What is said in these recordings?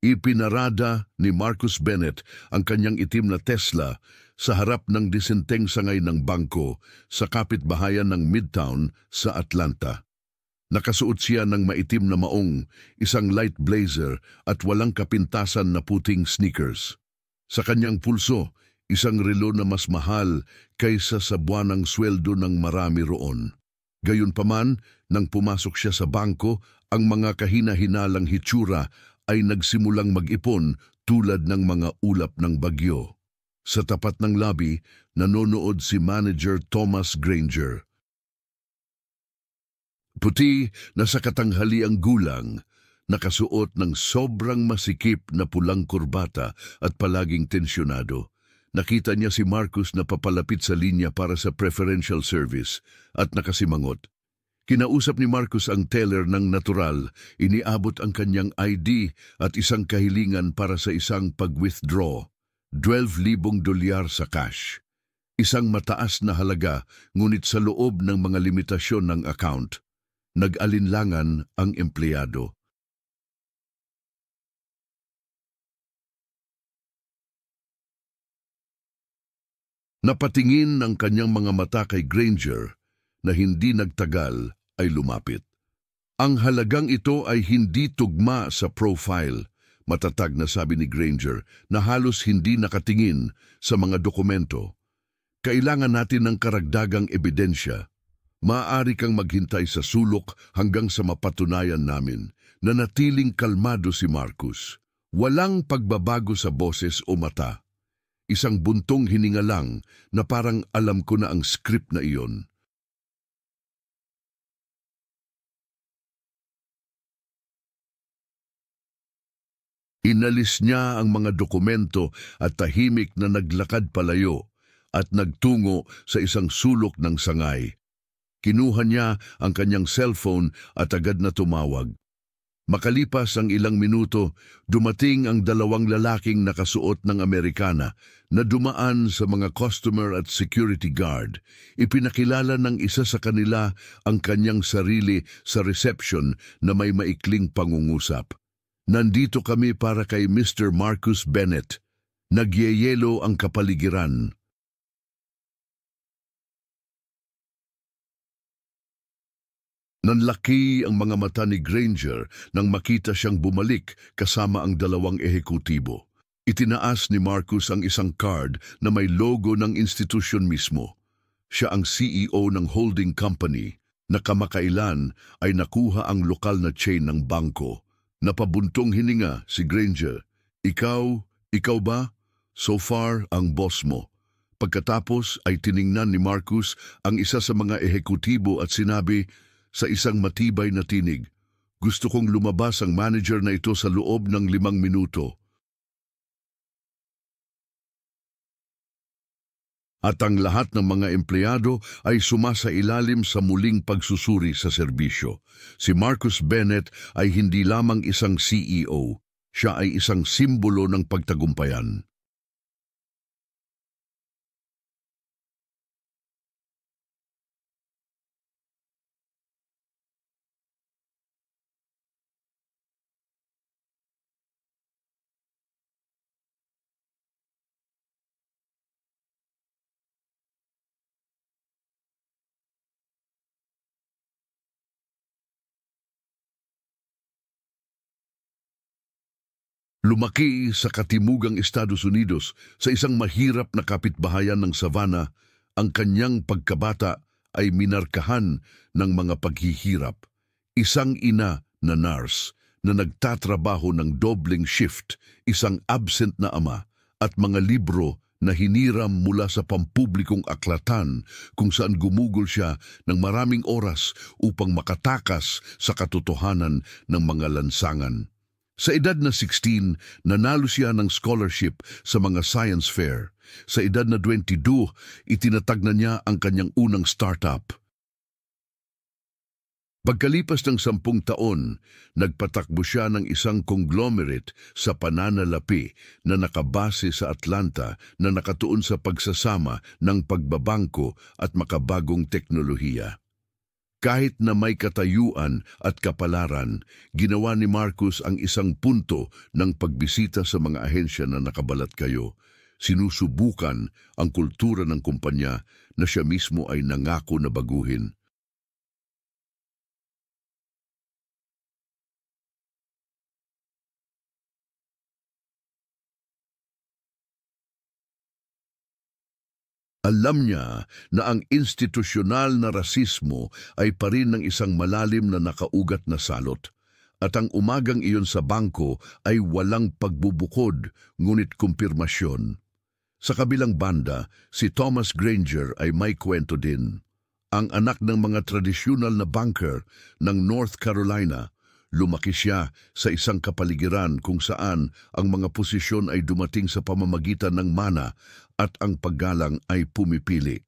Ipinarada ni Marcus Bennett ang kanyang itim na Tesla sa harap ng disenteng sangay ng bangko sa kapitbahayan ng Midtown sa Atlanta. Nakasuot siya ng maitim na maong, isang light blazer at walang kapintasan na puting sneakers. Sa kanyang pulso, isang relo na mas mahal kaysa sa buwanang sweldo ng marami roon. Gayunpaman, nang pumasok siya sa bangko, ang mga kahina-hinalang hitsura ay nagsimulang mag-ipon tulad ng mga ulap ng bagyo. Sa tapat ng lobby, nanonood si Manager Thomas Granger. Puti na sa katanghaliang gulang, nakasuot ng sobrang masikip na pulang kurbata at palaging tensyonado. Nakita niya si Marcus na papalapit sa linya para sa preferential service at nakasimangot. Kinausap ni Marcus ang teller ng natural, iniabot ang kanyang ID at isang kahilingan para sa isang pag-withdraw, $12,000 sa cash. Isang mataas na halaga ngunit sa loob ng mga limitasyon ng account. Nag-alinlangan ang empleyado. Napatingin ng kanyang mga mata kay Granger na hindi nagtagal ay lumapit. Ang halagang ito ay hindi tugma sa profile, matatag na sabi ni Granger na halos hindi nakatingin sa mga dokumento. Kailangan natin ng karagdagang ebidensya. Maaari kang maghintay sa sulok hanggang sa mapatunayan namin na natiling kalmado si Marcus. Walang pagbabago sa boses o mata. Isang buntong hininga lang na parang alam ko na ang script na iyon. Inalis niya ang mga dokumento at tahimik na naglakad palayo at nagtungo sa isang sulok ng sangay. Kinuha niya ang kanyang cellphone at agad na tumawag. Makalipas ang ilang minuto, dumating ang dalawang lalaking nakasuot ng Amerikana na dumaan sa mga customer at security guard. Ipinakilala ng isa sa kanila ang kanyang sarili sa reception na may maikling pangungusap. Nandito kami para kay Mr. Marcus Bennett. Nagyeyelo ang kapaligiran. Nanlaki ang mga mata ni Granger nang makita siyang bumalik kasama ang dalawang ehekutibo. Itinaas ni Marcus ang isang card na may logo ng institusyon mismo. Siya ang CEO ng holding company na kamakailan ay nakuha ang lokal na chain ng bangko. Napabuntong hininga si Granger. Ikaw ba? So far ang boss mo. Pagkatapos ay tiningnan ni Marcus ang isa sa mga ehekutibo at sinabi sa isang matibay na tinig, "Gusto kong lumabas ang manager na ito sa loob ng 5 minuto." At ang lahat ng mga empleyado ay sumasailalim sa muling pagsusuri sa serbisyo. Si Marcus Bennett ay hindi lamang isang CEO, siya ay isang simbolo ng pagtagumpayan. Lumaki sa katimugang Estados Unidos sa isang mahirap na kapitbahayan ng Savannah, ang kanyang pagkabata ay minarkahan ng mga paghihirap. Isang ina na nurse na nagtatrabaho ng dobleng shift, isang absent na ama, at mga libro na hiniram mula sa pampublikong aklatan kung saan gumugol siya ng maraming oras upang makatakas sa katotohanan ng mga lansangan. Sa edad na 16, nanalo siya ng scholarship sa mga science fair. Sa edad na 22, itinatag na niya ang kanyang unang startup. Pagkalipas ng 10 taon, nagpatakbo siya ng isang conglomerate sa pananalapi na nakabase sa Atlanta na nakatuon sa pagsasama ng pagbabangko at makabagong teknolohiya. Kahit na may katayuan at kapalaran, ginawa ni Marcos ang isang punto ng pagbisita sa mga ahensya na nakabalat kayo. Sinusubukan ang kultura ng kumpanya na siya mismo ay nangako na baguhin. Alam niya na ang institusyonal na rasismo ay parin ng isang malalim na nakaugat na salot, at ang umagang iyon sa bangko ay walang pagbubukod ngunit kumpirmasyon. Sa kabilang banda, si Thomas Granger ay may kwento din. Ang anak ng mga tradisyonal na banker ng North Carolina, lumaki siya sa isang kapaligiran kung saan ang mga posisyon ay dumating sa pamamagitan ng mana at ang paggalang ay pumipili.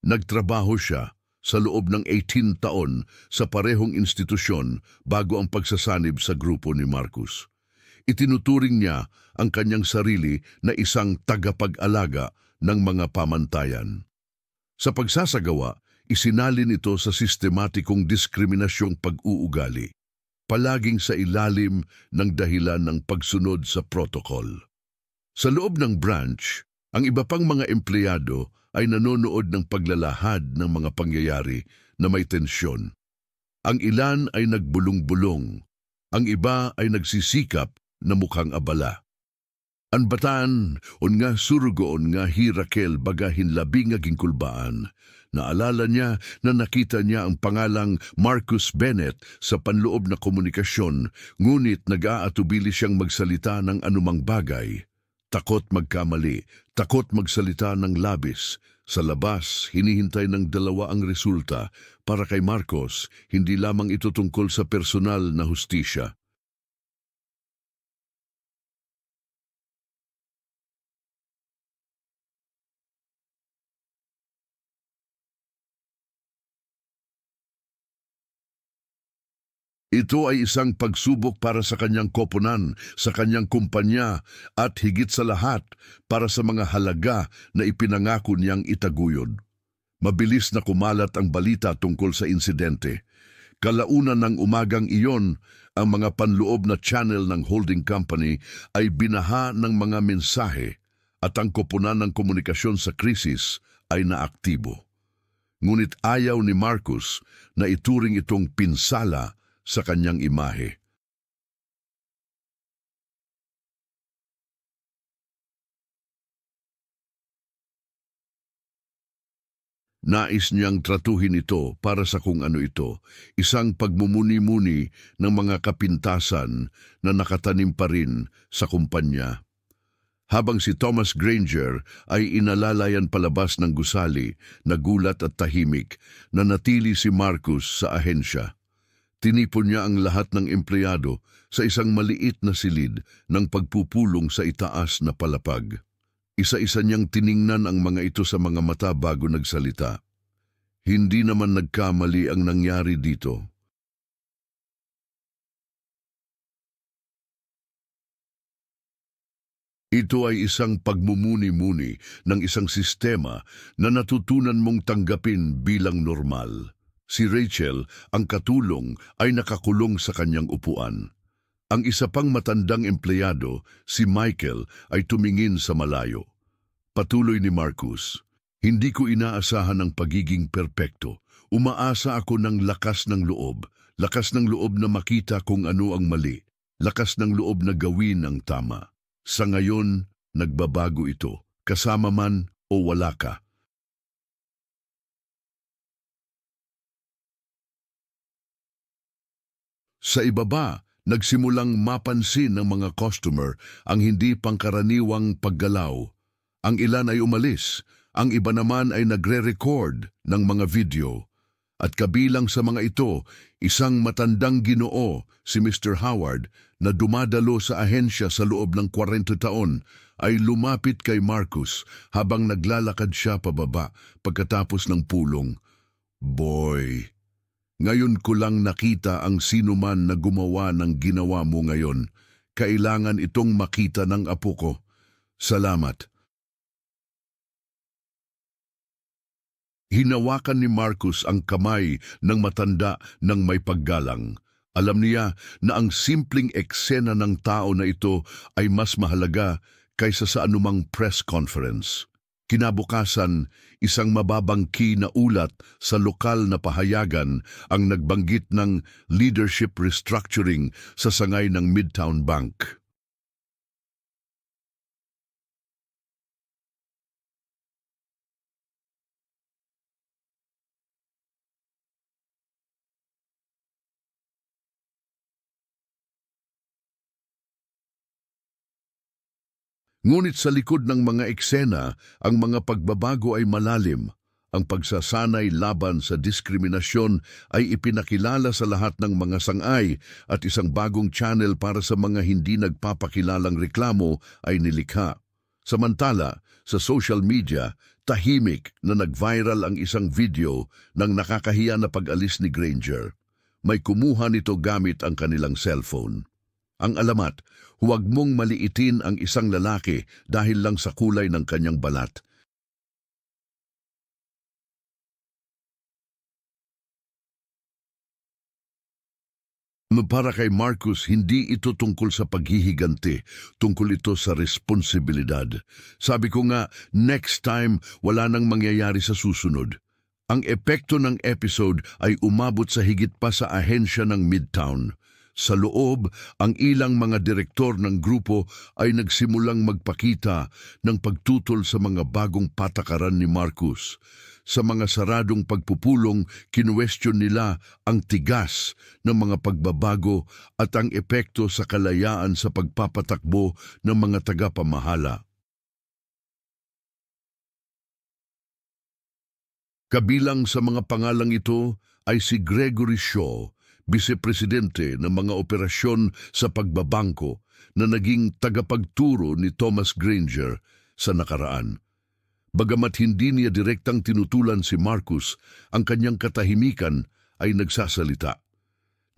Nagtrabaho siya sa loob ng 18 taon sa parehong institusyon bago ang pagsasanib sa grupo ni Marcos. Itinuturing niya ang kanyang sarili na isang tagapag-alaga ng mga pamantayan. Sa pagsasagawa, isinalin ito sa sistematikong diskriminasyong pag-uugali, palaging sa ilalim ng dahilan ng pagsunod sa protocol. Sa loob ng branch, ang iba pang mga empleyado ay nanonood ng paglalahad ng mga pangyayari na may tensyon. Ang ilan ay nagbulong-bulong, ang iba ay nagsisikap na mukhang abala. Ang bataan, on nga surugoon nga hi Raquel bagahin labi nga gingkulbaan. Naalala niya na nakita niya ang pangalang Marcus Bennett sa panloob na komunikasyon, ngunit nag-aatubili siyang magsalita ng anumang bagay. Takot magkamali, takot magsalita ng labis. Sa labas, hinihintay ng dalawa ang resulta. Para kay Marcos, hindi lamang ito tungkol sa personal na hustisya. Ito ay isang pagsubok para sa kanyang koponan, sa kanyang kumpanya, at higit sa lahat para sa mga halaga na ipinangako niyang itaguyod. Mabilis na kumalat ang balita tungkol sa insidente. Kalaunan ng umagang iyon, ang mga panloob na channel ng holding company ay binaha ng mga mensahe at ang koponan ng komunikasyon sa krisis ay naaktibo. Ngunit ayaw ni Marcos na ituring itong pinsala sa kanyang imahe. Nais niyang tratuhin ito para sa kung ano ito, isang pagmumuni-muni ng mga kapintasan na nakatanim pa rin sa kumpanya. Habang si Thomas Granger ay inalalayan palabas ng gusali, nagulat at tahimik, nanatili si Marcos sa ahensya. Tinipon niya ang lahat ng empleyado sa isang maliit na silid ng pagpupulong sa itaas na palapag. Isa-isa niyang tiningnan ang mga ito sa mga mata bago nagsalita. Hindi naman nagkamali ang nangyari dito. Ito ay isang pagmumuni-muni ng isang sistema na natutunan mong tanggapin bilang normal. Si Rachel, ang katulong, ay nakakulong sa kanyang upuan. Ang isa pang matandang empleyado, si Michael, ay tumingin sa malayo. Patuloy ni Marcus, "Hindi ko inaasahan ang pagiging perpekto. Umaasa ako ng lakas ng loob na makita kung ano ang mali, lakas ng loob na gawin ang tama. Sa ngayon, nagbabago ito, kasama man o wala ka." Sa ibaba, nagsimulang mapansin ng mga customer ang hindi pangkaraniwang paggalaw. Ang ilan ay umalis, ang iba naman ay nagre-record ng mga video. At kabilang sa mga ito, isang matandang Ginoo, si Mr. Howard, na dumadalo sa ahensya sa loob ng 40 taon, ay lumapit kay Marcus habang naglalakad siya pababa pagkatapos ng pulong. "Boy, ngayon ko lang nakita ang sinuman na gumawa ng ginawa mo ngayon. Kailangan itong makita ng apo ko. Salamat. Hinawakan ni Marcus ang kamay ng matanda ng may paggalang. Alam niya na ang simpleng eksena ng tao na ito ay mas mahalaga kaysa sa anumang press conference. Kinabukasan, isang mababangki na ulat sa lokal na pahayagan ang nagbanggit ng leadership restructuring sa sangay ng Midtown Bank. Ngunit sa likod ng mga eksena, ang mga pagbabago ay malalim. Ang pagsasanay laban sa diskriminasyon ay ipinakilala sa lahat ng mga sangay at isang bagong channel para sa mga hindi nagpapakilalang reklamo ay nilikha. Samantala, sa social media, tahimik na nag-viral ang isang video ng nakakahiya na pag-alis ni Granger. May kumuha nito gamit ang kanilang cellphone. Ang alamat, huwag mong maliitin ang isang lalaki dahil lang sa kulay ng kanyang balat. Para kay Marcus, hindi ito tungkol sa paghihiganti, tungkol ito sa responsibilidad. Sabi ko nga, next time, wala nang mangyayari sa susunod. Ang epekto ng episode ay umabot sa higit pa sa ahensya ng Midtown. Sa loob, ang ilang mga direktor ng grupo ay nagsimulang magpakita ng pagtutol sa mga bagong patakaran ni Marcus. Sa mga saradong pagpupulong, kinuwestiyon nila ang tigas ng mga pagbabago at ang epekto sa kalayaan sa pagpapatakbo ng mga tagapamahala. Kabilang sa mga pangalang ito ay si Gregory Shaw, Vice-Presidente ng mga operasyon sa pagbabangko na naging tagapagturo ni Thomas Granger sa nakaraan. Bagamat hindi niya direktang tinutulan si Marcus, ang kanyang katahimikan ay nagsasalita.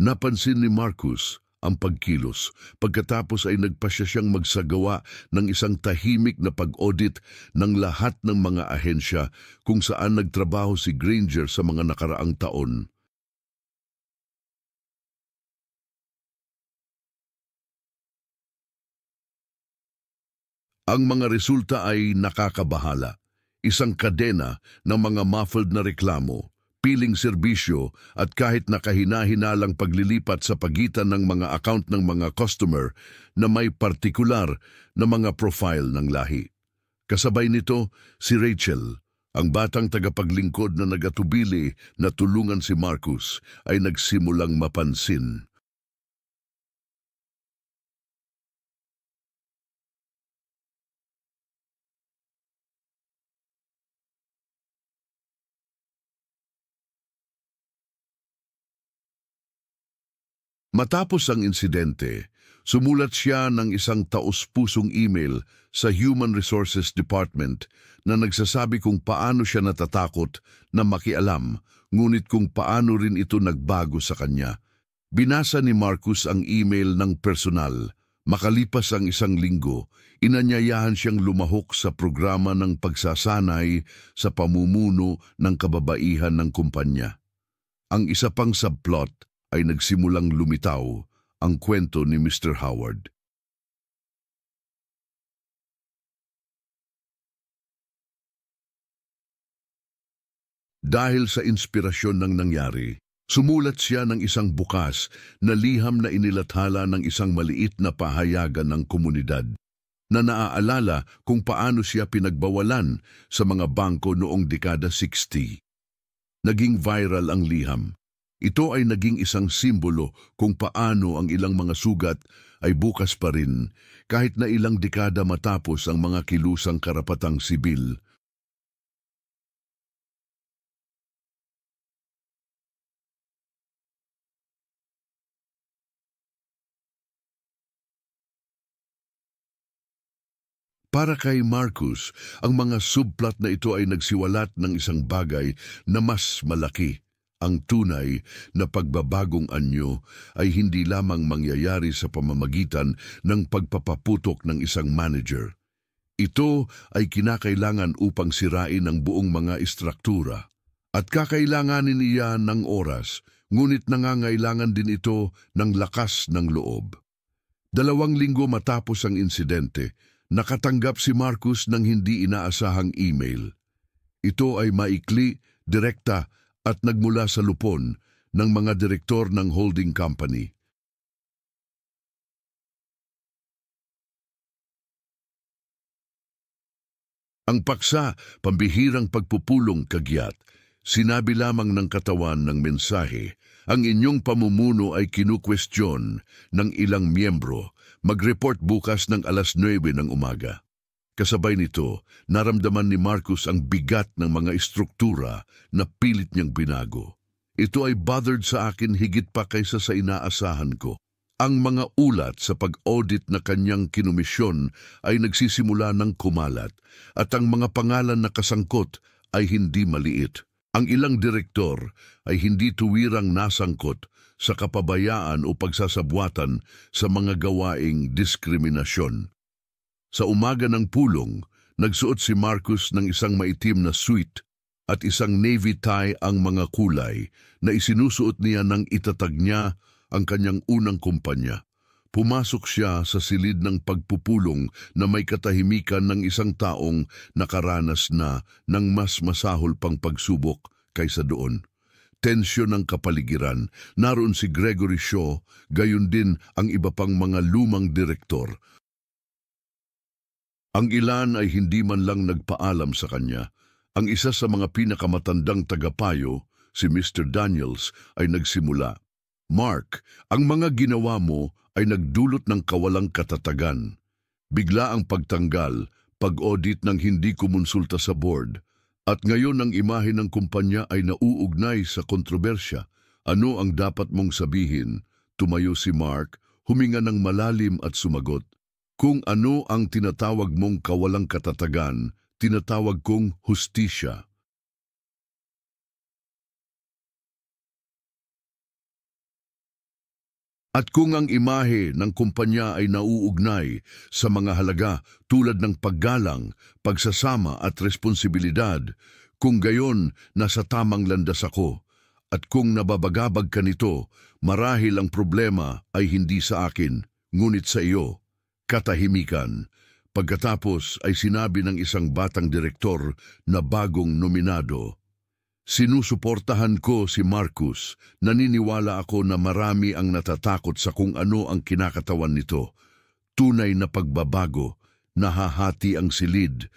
Napansin ni Marcus ang pagkilos. Pagkatapos ay nagpasya siyang magsagawa ng isang tahimik na pag-audit ng lahat ng mga ahensya kung saan nagtrabaho si Granger sa mga nakaraang taon. Ang mga resulta ay nakakabahala. Isang kadena ng mga muffled na reklamo, piling serbisyo at kahit nakahina-hinalang paglilipat sa pagitan ng mga account ng mga customer na may partikular na mga profile ng lahi. Kasabay nito, si Rachel, ang batang tagapaglingkod na nagatubili na tulungan si Marcus, ay nagsimulang mapansin. Matapos ang insidente, sumulat siya ng isang taos-pusong email sa Human Resources Department na nagsasabi kung paano siya natatakot na makialam, ngunit kung paano rin ito nagbago sa kanya. Binasa ni Marcus ang email ng personal. Makalipas ang isang linggo, inanyayahan siyang lumahok sa programa ng pagsasanay sa pamumuno ng kababaihan ng kumpanya. Ang isa pang subplot ay nagsimulang lumitaw, ang kwento ni Mr. Howard. Dahil sa inspirasyon ng nangyari, sumulat siya ng isang bukas na liham na inilathala ng isang maliit na pahayagan ng komunidad na naaalala kung paano siya pinagbawalan sa mga bangko noong dekada 60. Naging viral ang liham. Ito ay naging isang simbolo kung paano ang ilang mga sugat ay bukas pa rin kahit na ilang dekada matapos ang mga kilusang karapatang sibil. Para kay Marcus, ang mga subplot na ito ay nagsiwalat ng isang bagay na mas malaki. ang tunay na pagbabagong anyo ay hindi lamang mangyayari sa pamamagitan ng pagpapaputok ng isang manager. Ito ay kinakailangan upang sirain ang buong mga istruktura. At kakailanganin niya ng oras, ngunit nangangailangan din ito ng lakas ng loob. 2 linggo matapos ang insidente, nakatanggap si Marcus ng hindi inaasahang email. Ito ay maikli, direkta at nagmula sa lupon ng mga direktor ng holding company. Ang paksa, pambihirang pagpupulong kagyat, sinabi lamang ng katawan ng mensahe, ang inyong pamumuno ay kinukwestiyon ng ilang miyembro, mag-report bukas ng 9:00 ng umaga. Kasabay nito, naramdaman ni Marcus ang bigat ng mga istruktura na pilit niyang binago. Ito ay bothered sa akin higit pa kaysa sa inaasahan ko. Ang mga ulat sa pag-audit na kanyang kinumisyon ay nagsisimula ng kumalat at ang mga pangalan na kasangkot ay hindi maliit. Ang ilang direktor ay hindi tuwirang nasangkot sa kapabayaan o pagsasabwatan sa mga gawaing diskriminasyon. Sa umaga ng pulong, nagsuot si Marcus ng isang maitim na suit at isang navy tie ang mga kulay na isinusuot niya nang itatag niya ang kanyang unang kumpanya. Pumasok siya sa silid ng pagpupulong na may katahimikan ng isang taong nakaranas na ng mas masahol pang pagsubok kaysa doon. Tensyon ng kapaligiran, naroon si Gregory Shaw, gayon din ang iba pang mga lumang direktor. Ang ilan ay hindi man lang nagpaalam sa kanya. Ang isa sa mga pinakamatandang tagapayo, si Mr. Daniels, ay nagsimula. Mark, ang mga ginawa mo ay nagdulot ng kawalang katatagan. Bigla ang pagtanggal, pag-audit ng hindi kumonsulta sa board, at ngayon ang imahe ng kumpanya ay nauugnay sa kontrobersya. Ano ang dapat mong sabihin? Tumayo si Mark, huminga ng malalim at sumagot. Kung ano ang tinatawag mong kawalang katatagan, tinatawag kong hustisya. At kung ang imahe ng kumpanya ay nauugnay sa mga halaga tulad ng paggalang, pagsasama at responsibilidad, kung gayon nasa tamang landas ako, at kung nababagabag ka nito, marahil ang problema ay hindi sa akin, ngunit sa iyo. Katahimikan. Pagkatapos ay sinabi ng isang batang direktor na bagong nominado, sinusuportahan ko si Marcus. Naniniwala ako na marami ang natatakot sa kung ano ang kinakatawan nito. Tunay na pagbabago, nahahati ang silid.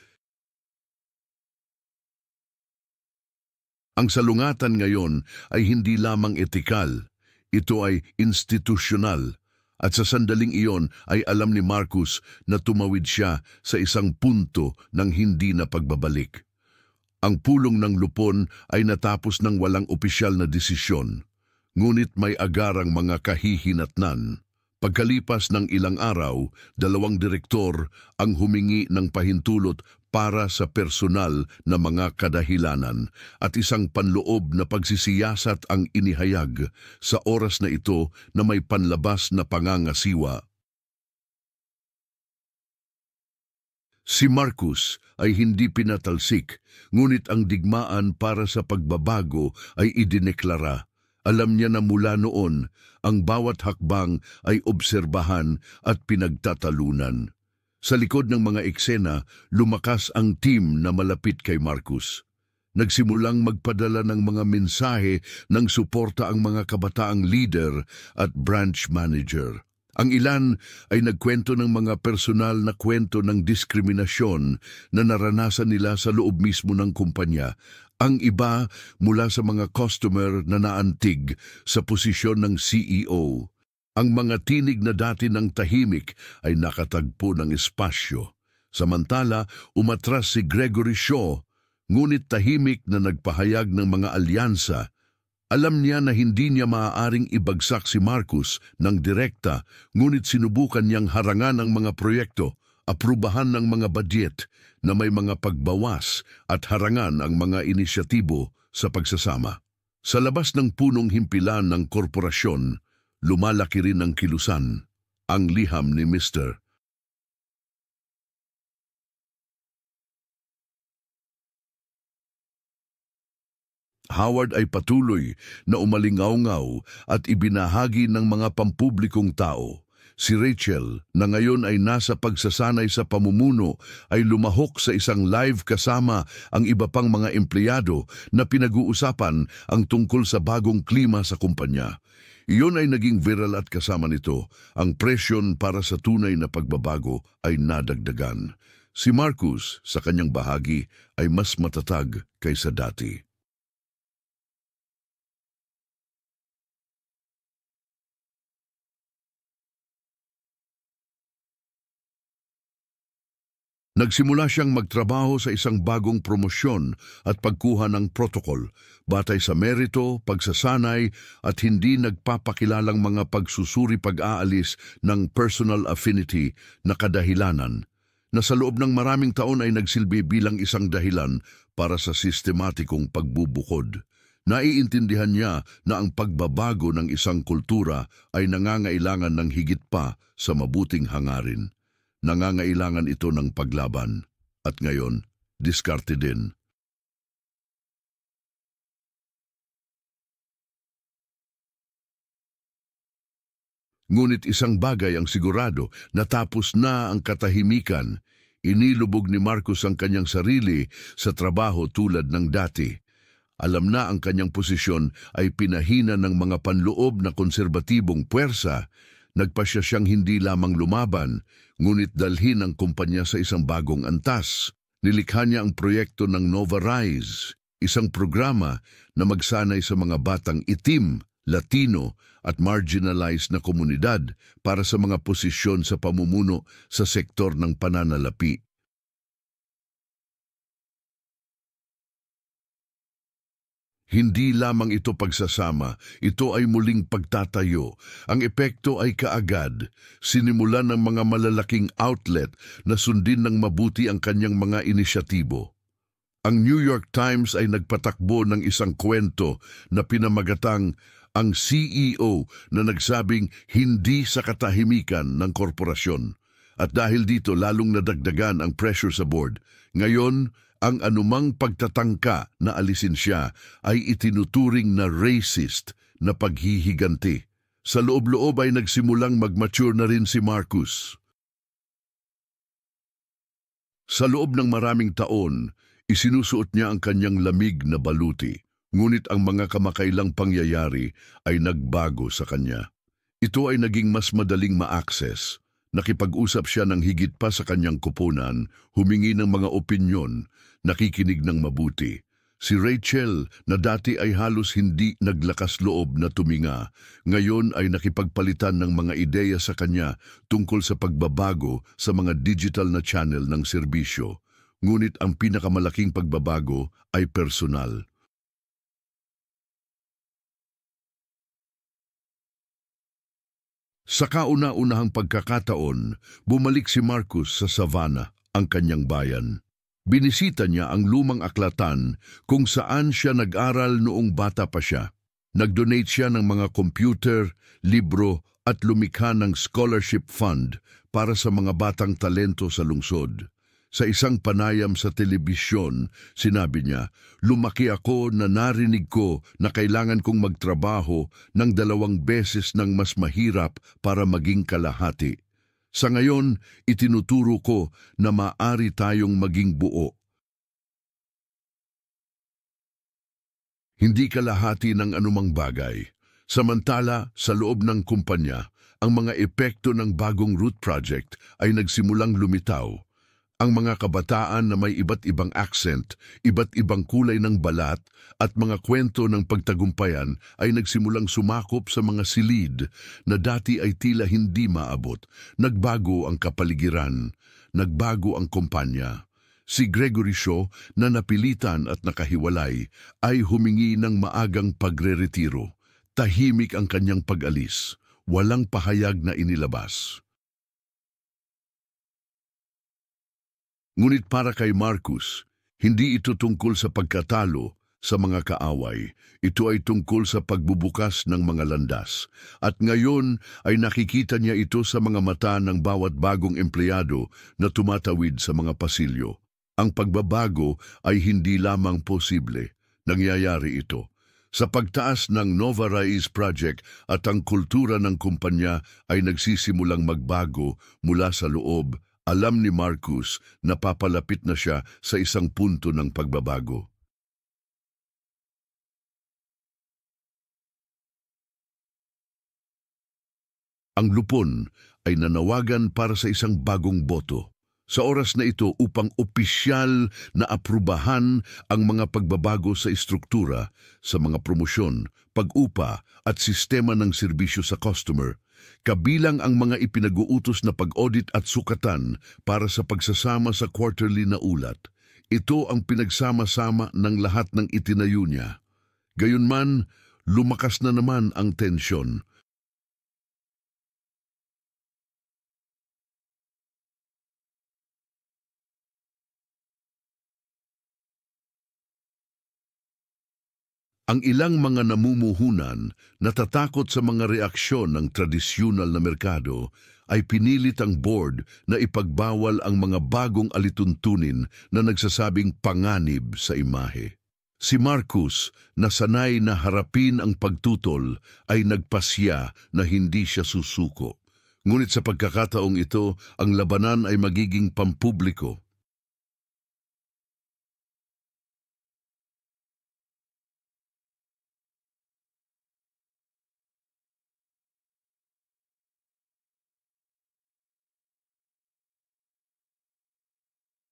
Ang salungatan ngayon ay hindi lamang etikal, ito ay institusyonal. At sa sandaling iyon ay alam ni Marcus na tumawid siya sa isang punto ng hindi na pagbabalik. Ang pulong ng lupon ay natapos ng walang opisyal na desisyon, ngunit may agarang mga kahihinatnan. Pagkalipas ng ilang araw, 2 direktor ang humingi ng pahintulot para sa personal na mga kadahilanan at isang panloob na pagsisiyasat ang inihayag sa oras na ito na may panlabas na pangangasiwa. Si Marcus ay hindi pinatalsik, ngunit ang digmaan para sa pagbabago ay idineklara. Alam niya na mula noon, ang bawat hakbang ay obserbahan at pinagtatalunan. Sa likod ng mga eksena, lumakas ang team na malapit kay Marcus. Nagsimulang magpadala ng mga mensahe ng suporta ang mga kabataang leader at branch manager. Ang ilan ay nagkwento ng mga personal na kwento ng diskriminasyon na naranasan nila sa loob mismo ng kumpanya. Ang iba mula sa mga customer na naantig sa posisyon ng CEO. Ang mga tinig na dati ng tahimik ay nakatagpo ng espasyo. Samantala, umatras si Gregory Shaw, ngunit tahimik na nagpahayag ng mga alyansa. Alam niya na hindi niya maaaring ibagsak si Marcus ng direkta, ngunit sinubukan niyang harangan ang mga proyekto, aprubahan ng mga budget na may mga pagbawas at harangan ang mga inisyatibo sa pagsasama. Sa labas ng punong himpilan ng korporasyon, lumalaki rin ang kilusan, ang liham ni Mr. Howard ay patuloy na umalingaw-ngaw at ibinahagi ng mga pampublikong tao. Si Rachel, na ngayon ay nasa pagsasanay sa pamumuno, ay lumahok sa isang live kasama ang iba pang mga empleyado na pinag-uusapan ang tungkol sa bagong klima sa kumpanya. Iyon ay naging viral at kasama nito, ang presyon para sa tunay na pagbabago ay nadagdagan. Si Marcus, sa kanyang bahagi, ay mas matatag kaysa dati. Nagsimula siyang magtrabaho sa isang bagong promosyon at pagkuha ng protokol, batay sa merito, pagsasanay at hindi nagpapakilalang mga pagsusuri pag-aalis ng personal affinity na kadahilanan, na sa loob ng maraming taon ay nagsilbi bilang isang dahilan para sa sistematikong pagbubukod. Naiintindihan niya na ang pagbabago ng isang kultura ay nangangailangan ng higit pa sa mabuting hangarin. Nangangailangan ito ng paglaban. At ngayon, diskarte din. Ngunit isang bagay ang sigurado, natapos na ang katahimikan. Inilubog ni Marcus ang kanyang sarili sa trabaho tulad ng dati. Alam na ang kanyang posisyon ay pinahina ng mga panloob na konserbatibong puwersa. Nagpasya siyang hindi lamang lumaban, ngunit dalhin ang kumpanya sa isang bagong antas. Nilikha niya ang proyekto ng Nova Rise, isang programa na magsanay sa mga batang itim, Latino at marginalized na komunidad para sa mga posisyon sa pamumuno sa sektor ng pananalapi. Hindi lamang ito pagsasama, ito ay muling pagtatayo. Ang epekto ay kaagad. Sinimulan ng mga malalaking outlet na sundin ng mabuti ang kanyang mga inisyatibo. Ang New York Times ay nagpatakbo ng isang kwento na pinamagatang ang CEO na nagsabing hindi sa katahimikan ng korporasyon. At dahil dito lalong nadagdagan ang pressure sa board. Ngayon, ang anumang pagtatangka na alisin siya ay itinuturing na racist na paghihiganti. Sa loob-loob ay nagsimulang mag-mature na rin si Marcus. Sa loob ng maraming taon, isinusuot niya ang kanyang lamig na baluti, ngunit ang mga kamakailang pangyayari ay nagbago sa kanya. Ito ay naging mas madaling ma-access. Nakipag-usap siya ng higit pa sa kanyang kupunan, humingi ng mga opinyon, nakikinig ng mabuti. Si Rachel, na dati ay halos hindi naglakas loob na tuminga, ngayon ay nakipagpalitan ng mga ideya sa kanya tungkol sa pagbabago sa mga digital na channel ng serbisyo. Ngunit ang pinakamalaking pagbabago ay personal. Sa kauna-unahang pagkakataon, bumalik si Marcus sa Savannah, ang kanyang bayan. Binisita niya ang lumang aklatan kung saan siya nag-aral noong bata pa siya. Nag-donate siya ng mga computer, libro at lumikha ng scholarship fund para sa mga batang talento sa lungsod. Sa isang panayam sa telebisyon, sinabi niya, "Lumaki ako na narinig ko na kailangan kong magtrabaho ng 2 beses ng mas mahirap para maging kalahati. Sa ngayon, itinuturo ko na maaari tayong maging buo. Hindi kalahati ng anumang bagay. Samantala, sa loob ng kumpanya, ang mga epekto ng bagong root project ay nagsimulang lumitaw. Ang mga kabataan na may iba't ibang accent, iba't ibang kulay ng balat at mga kwento ng pagtagumpayan ay nagsimulang sumakop sa mga silid na dati ay tila hindi maabot. Nagbago ang kapaligiran, nagbago ang kumpanya. Si Gregory Shaw na napilitan at nakahiwalay ay humingi ng maagang pagre-retiro. Tahimik ang kanyang pag-alis, walang pahayag na inilabas. Ngunit para kay Marcus, hindi ito tungkol sa pagkatalo, sa mga kaaway. Ito ay tungkol sa pagbubukas ng mga landas. At ngayon ay nakikita niya ito sa mga mata ng bawat bagong empleyado na tumatawid sa mga pasilyo. Ang pagbabago ay hindi lamang posible. Nangyayari ito. Sa pagtaas ng Nova Rise Project at ang kultura ng kumpanya ay nagsisimulang magbago mula sa loob. Alam ni Marcus na papalapit na siya sa isang punto ng pagbabago. Ang lupon ay nanawagan para sa isang bagong boto. Sa oras na ito upang opisyal na aprubahan ang mga pagbabago sa estruktura, sa mga promosyon, pag-upa at sistema ng serbisyo sa customer, kabilang ang mga ipinag-uutos na pag-audit at sukatan para sa pagsasama sa quarterly na ulat. Ito ang pinagsama-sama ng lahat ng itinayo niya. Gayunman, lumakas na naman ang tensyon. Ang ilang mga namumuhunan, natatakot sa mga reaksyon ng tradisyonal na merkado, ay pinilit ang board na ipagbawal ang mga bagong alituntunin na nagsasabing panganib sa imahe. Si Marcus, na sanay na harapin ang pagtutol, ay nagpasya na hindi siya susuko. Ngunit sa pagkakataong ito, ang labanan ay magiging pampubliko.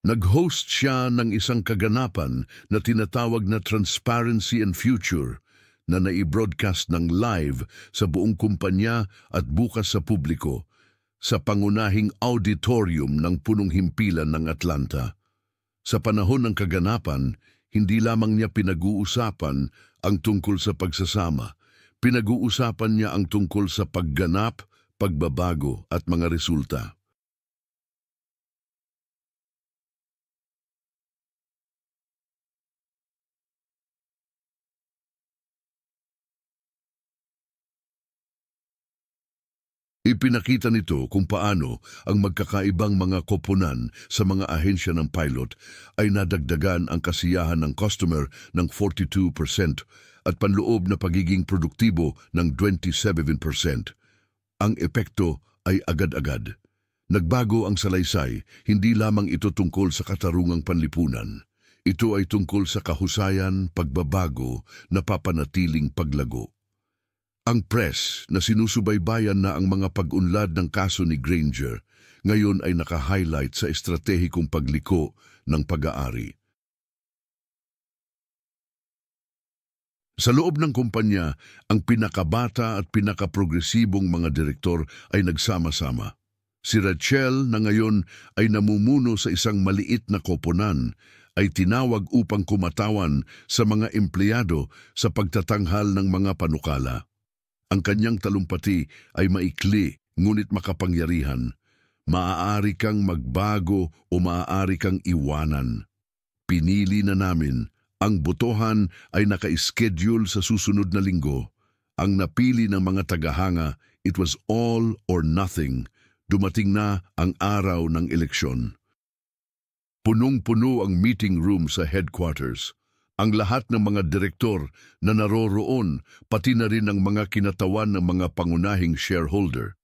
Nag-host siya ng isang kaganapan na tinatawag na Transparency and Future na nai-broadcast ng live sa buong kumpanya at bukas sa publiko sa pangunahing auditorium ng punong himpilan ng Atlanta. Sa panahon ng kaganapan, hindi lamang niya pinag-uusapan ang tungkol sa pagsasama. Pinag-uusapan niya ang tungkol sa pagganap, pagbabago at mga resulta. Ipinakita nito kung paano ang magkakaibang mga koponan sa mga ahensya ng pilot ay nadagdagan ang kasiyahan ng customer ng 42% at panloob na pagiging produktibo ng 27%. Ang epekto ay agad-agad. Nagbago ang salaysay, hindi lamang ito tungkol sa katarungang panlipunan. Ito ay tungkol sa kahusayan, pagbabago, na papanatiling paglago. Ang press na sinusubaybayan na ang mga pag-unlad ng kaso ni Granger ngayon ay naka-highlight sa estratehikong pagliko ng pag-aari. Sa loob ng kumpanya, ang pinakabata at pinakaprogresibong mga direktor ay nagsama-sama. Si Rachel na ngayon ay namumuno sa isang maliit na koponan ay tinawag upang kumatawan sa mga empleyado sa pagtatanghal ng mga panukala. Ang kanyang talumpati ay maikli ngunit makapangyarihan. Maaari kang magbago o maaari kang iwanan. Pinili na namin. Ang botohan ay naka-schedule sa susunod na linggo. Ang napili ng mga tagahanga, it was all or nothing. Dumating na ang araw ng eleksyon. Punong-puno ang meeting room sa headquarters. Ang lahat ng mga direktor na naroroon, pati na rin ang mga kinatawan ng mga pangunahing shareholder.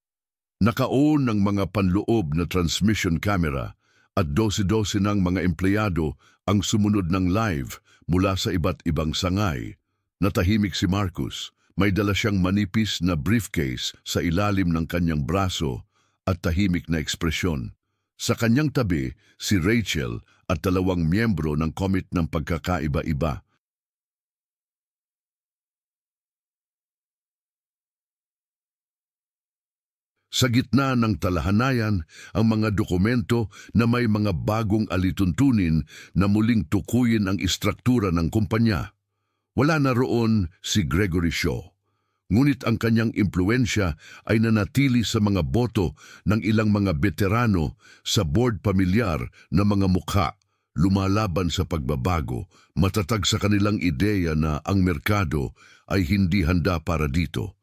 Naka-on ng mga panloob na transmission camera at 12-12 ng mga empleyado ang sumunod ng live mula sa iba't ibang sangay. Natahimik si Marcus, may dala siyang manipis na briefcase sa ilalim ng kanyang braso at tahimik na ekspresyon. Sa kanyang tabi, si Rachel at 2 miyembro ng komite ng pagkakaiba-iba. Sa gitna ng talahanayan, ang mga dokumento na may mga bagong alituntunin na muling tukuyin ang istruktura ng kumpanya. Wala na roon si Gregory Shaw. Ngunit ang kanyang impluensya ay nanatili sa mga boto ng ilang mga veterano sa board pamilyar na mga mukha lumalaban sa pagbabago, matatag sa kanilang ideya na ang merkado ay hindi handa para dito.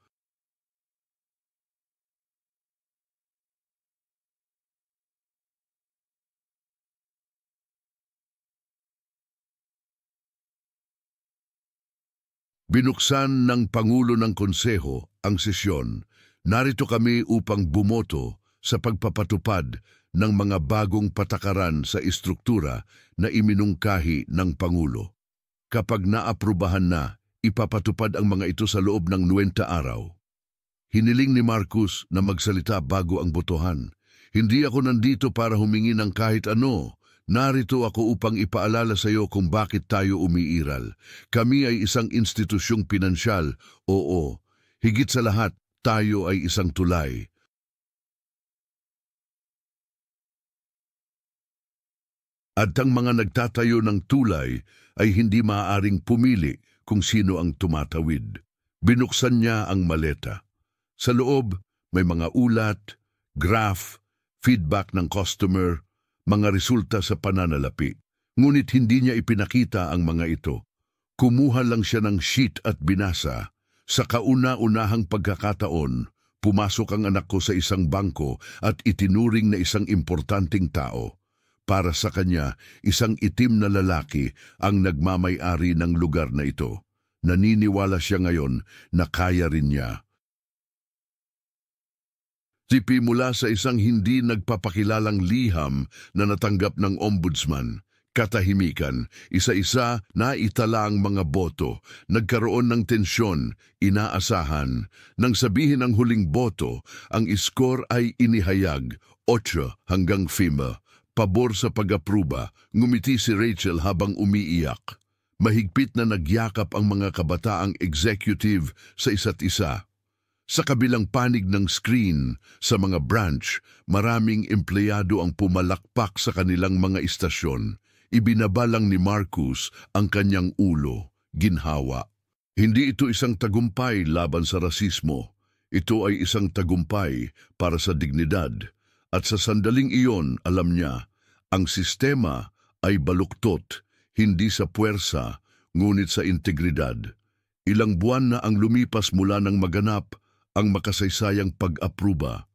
Binuksan ng Pangulo ng Konseho ang sesyon. Narito kami upang bumoto sa pagpapatupad ng mga bagong patakaran sa istruktura na iminungkahi ng Pangulo. Kapag naaprubahan na, ipapatupad ang mga ito sa loob ng 90 araw. Hiniling ni Marcos na magsalita bago ang botohan. Hindi ako nandito para humingi ng kahit ano. Narito ako upang ipaalala sa iyo kung bakit tayo umiiral. Kami ay isang institusyong pinansyal, oo. Higit sa lahat, tayo ay isang tulay. At ang mga nagtatayo ng tulay ay hindi maaaring pumili kung sino ang tumatawid. Binuksan niya ang maleta. Sa loob, may mga ulat, graph, feedback ng customer, mga resulta sa pananalapi. Ngunit hindi niya ipinakita ang mga ito. Kumuha lang siya ng sheet at binasa. Sa kauna-unahang pagkakataon, pumasok ang anak ko sa isang bangko at itinuring na isang importanteng tao. Para sa kanya, isang itim na lalaki ang nagmamay-ari ng lugar na ito. Naniniwala siya ngayon na kaya rin niya. Sipi mula sa isang hindi nagpapakilalang liham na natanggap ng ombudsman. Katahimikan, isa-isa na itala ang mga boto. Nagkaroon ng tensyon, inaasahan. Nang sabihin ang huling boto, ang iskor ay inihayag, 8 hanggang 5. Pabor sa pag-apruba, ngumiti si Rachel habang umiiyak. Mahigpit na nagyakap ang mga kabataang executive sa isa't isa. Sa kabilang panig ng screen, sa mga branch, maraming empleyado ang pumalakpak sa kanilang mga istasyon. Ibinaba lang ni Marcos ang kanyang ulo, ginhawa. Hindi ito isang tagumpay laban sa rasismo. Ito ay isang tagumpay para sa dignidad. At sa sandaling iyon, alam niya, ang sistema ay baluktot, hindi sa puwersa, ngunit sa integridad. Ilang buwan na ang lumipas mula ng maganap ang makasaysayang pag-apruba.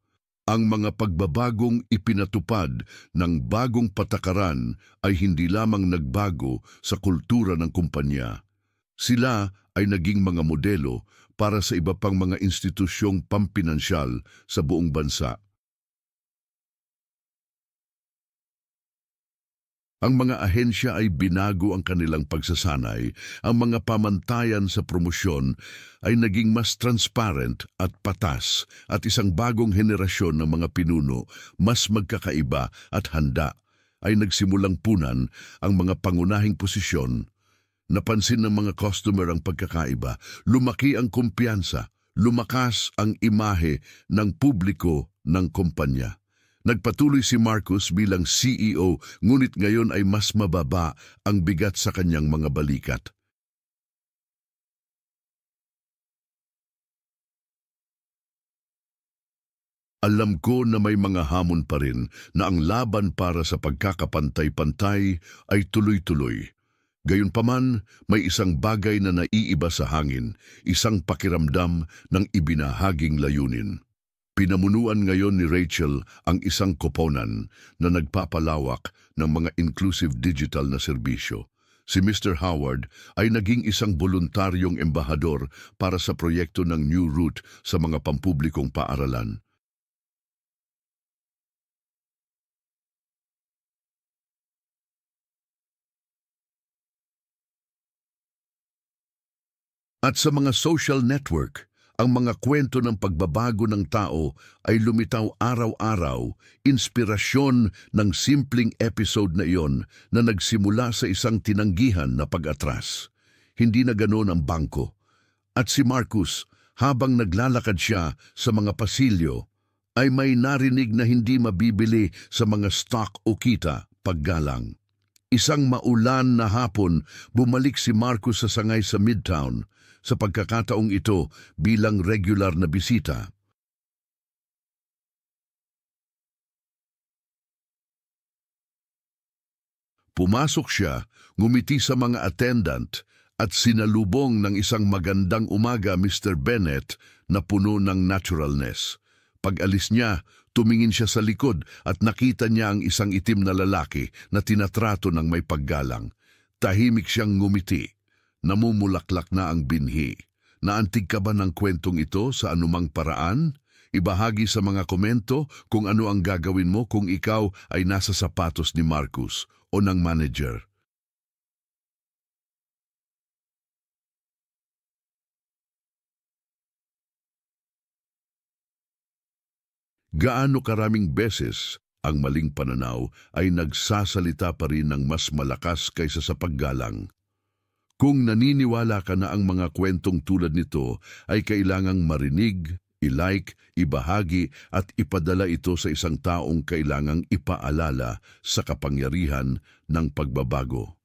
Ang mga pagbabagong ipinatupad ng bagong patakaran ay hindi lamang nagbago sa kultura ng kumpanya. Sila ay naging mga modelo para sa iba pang mga institusyong pampinansyal sa buong bansa. Ang mga ahensya ay binago ang kanilang pagsasanay. Ang mga pamantayan sa promosyon ay naging mas transparent at patas at isang bagong henerasyon ng mga pinuno, mas magkakaiba at handa, ay nagsimulang punan ang mga pangunahing posisyon. Napansin ng mga customer ang pagkakaiba, lumaki ang kumpiyansa, lumakas ang imahe ng publiko ng kumpanya. Nagpatuloy si Marcos bilang CEO, ngunit ngayon ay mas mababa ang bigat sa kanyang mga balikat. Alam ko na may mga hamon pa rin na ang laban para sa pagkakapantay-pantay ay tuloy-tuloy. Gayunpaman, may isang bagay na naiiba sa hangin, isang pakiramdam ng ibinahaging layunin. Pinamunuan ngayon ni Rachel ang isang koponan na nagpapalawak ng mga inclusive digital na serbisyo. Si Mr. Howard ay naging isang voluntaryong embahador para sa proyekto ng New Route sa mga pampublikong paaralan. At sa mga social network, ang mga kwento ng pagbabago ng tao ay lumitaw araw-araw, inspirasyon ng simpleng episode na iyon na nagsimula sa isang tinanggihan na pag-atras. Hindi na ganoon ang bangko. At si Marcos, habang naglalakad siya sa mga pasilyo, ay may narinig na hindi mabibili sa mga stock o kita paggalang. Isang maulan na hapon, bumalik si Marcos sa sangay sa Midtown, sa pagkakataong ito bilang regular na bisita. Pumasok siya, ngumiti sa mga attendant at sinalubong ng isang magandang umaga Mr. Bennet na puno ng naturalness. Pag-alis niya, tumingin siya sa likod at nakita niya ang isang itim na lalaki na tinatrato ng may paggalang. Tahimik siyang ngumiti. Namumulaklak na ang binhi. Naantig ka ba ng kwentong ito sa anumang paraan? Ibahagi sa mga komento kung ano ang gagawin mo kung ikaw ay nasa sapatos ni Marcus o ng manager. Gaano karaming beses ang maling pananaw ay nagsasalita pa rin ng mas malakas kaysa sa paggalang. Kung naniniwala ka na ang mga kwentong tulad nito ay kailangang marinig, i-like, ibahagi at ipadala ito sa isang taong kailangang ipaalala sa kapangyarihan ng pagbabago.